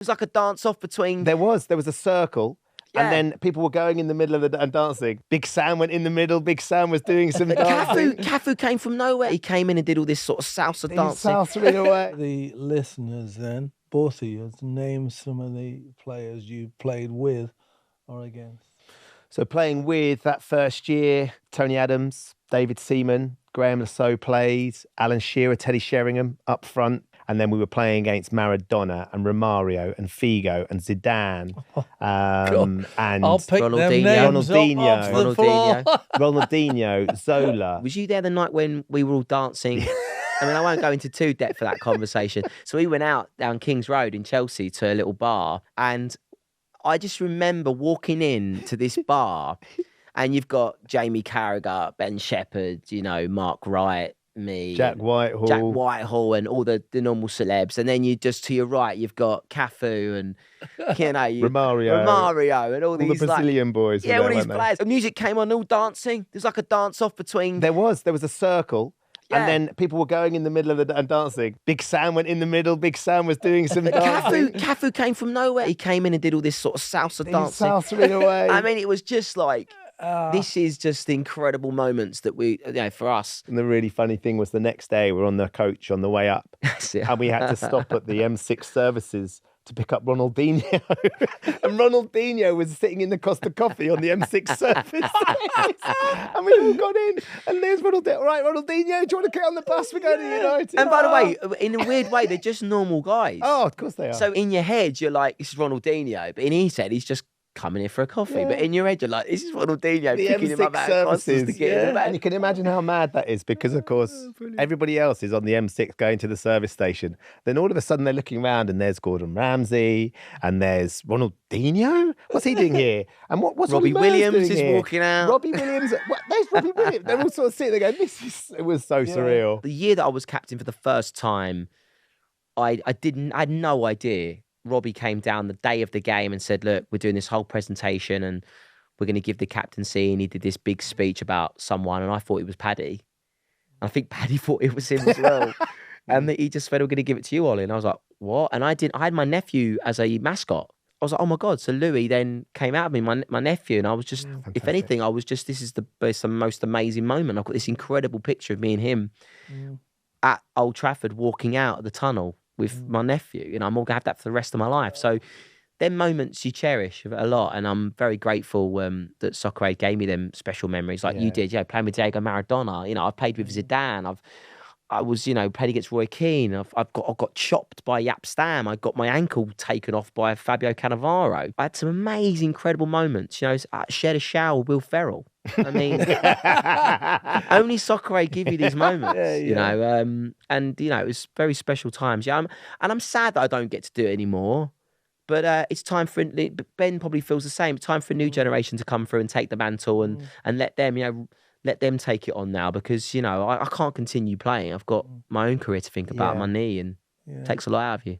was like a dance-off between... There was a circle. Yeah. And then people were going in the middle of and dancing. Big Sam went in the middle. Big Sam was doing some dancing. Cafu came from nowhere. He came in and did all this sort of salsa dancing. Salsa in a way. The listeners then, both of you, name some of the players you played with or against. So playing with that first year, Tony Adams, David Seaman, Graham Lasso played, Alan Shearer, Teddy Sheringham up front. And then we were playing against Maradona and Romario and Figo and Zidane and I'll pick them names Ronaldinho, Ronaldinho, Zola. Was you there the night when we were all dancing? I mean, I won't go into too depth for that conversation. So we went out down King's Road in Chelsea to a little bar, and I just remember walking in to this bar, and you've got Jamie Carragher, Ben Shephard, Mark Wright, me, Jack Whitehall, and all the normal celebs, and then you just to your right you've got Cafu and Romario and all these the Brazilian boys. Yeah, all these players. The music came on, all dancing. There's like a dance-off between. There was a circle. Yeah. And then people were going in the middle of and dancing. Big Sam went in the middle. Big Sam was doing some dancing. Cafu came from nowhere. He came in and did all this sort of salsa dancing. Salsa in a way. I mean, it was just like. This is just incredible moments that we, for us. And the really funny thing was the next day we're on the coach on the way up and we had to stop at the M6 services to pick up Ronaldinho. And Ronaldinho was sitting in the Costa Coffee on the M6 service. And we all got in and there's Ronaldinho. All right, Ronaldinho, do you want to get on the bus? We're going to United. And by the way, in a weird way, they're just normal guys. Oh, of course they are. So in your head, you're like, this is Ronaldinho. But in his head, he's just coming here for a coffee, but in your head you're like, this is Ronaldinho picking him up out of Constance to get him back. And you can imagine how mad that is because, of course, everybody else is on the M6 going to the service station. Then all of a sudden they're looking around and there's Gordon Ramsay and there's Ronaldinho. What's he doing here? And what's Robbie Williams is walking out. Robbie Williams. There's Robbie Williams. They're all sort of sitting there going, it was so surreal. The year that I was captain for the first time, I had no idea. Robbie came down the day of the game and said, look, we're doing this whole presentation and we're going to give the captaincy. And he did this big speech about someone. And I thought it was Paddy. And I think Paddy thought it was him as well. And he just said, we're going to give it to you, Ollie. And I was like, what? And I had my nephew as a mascot. I was like, oh my God. So Louis then came out of me, my nephew. And I was just, if anything, this is the most amazing moment. I've got this incredible picture of me and him at Old Trafford walking out of the tunnel with my nephew, I'm all gonna have that for the rest of my life. So them moments you cherish a lot, and I'm very grateful that Soccer Aid gave me them special memories like you did. Playing with Diego Maradona. I've played with Zidane. I was played against Roy Keane. I got chopped by Yap Stam. I got my ankle taken off by Fabio Cannavaro. I had some amazing, incredible moments. I shared a shower with Will Ferrell. I mean, only Soccer Aid give you these moments, and it was very special times. Yeah, I'm sad that I don't get to do it anymore. But it's time for Ben probably feels the same. It's time for a new generation to come through and take the mantle and let them let them take it on now because I can't continue playing. I've got my own career to think about, my knee, and it takes a lot out of you.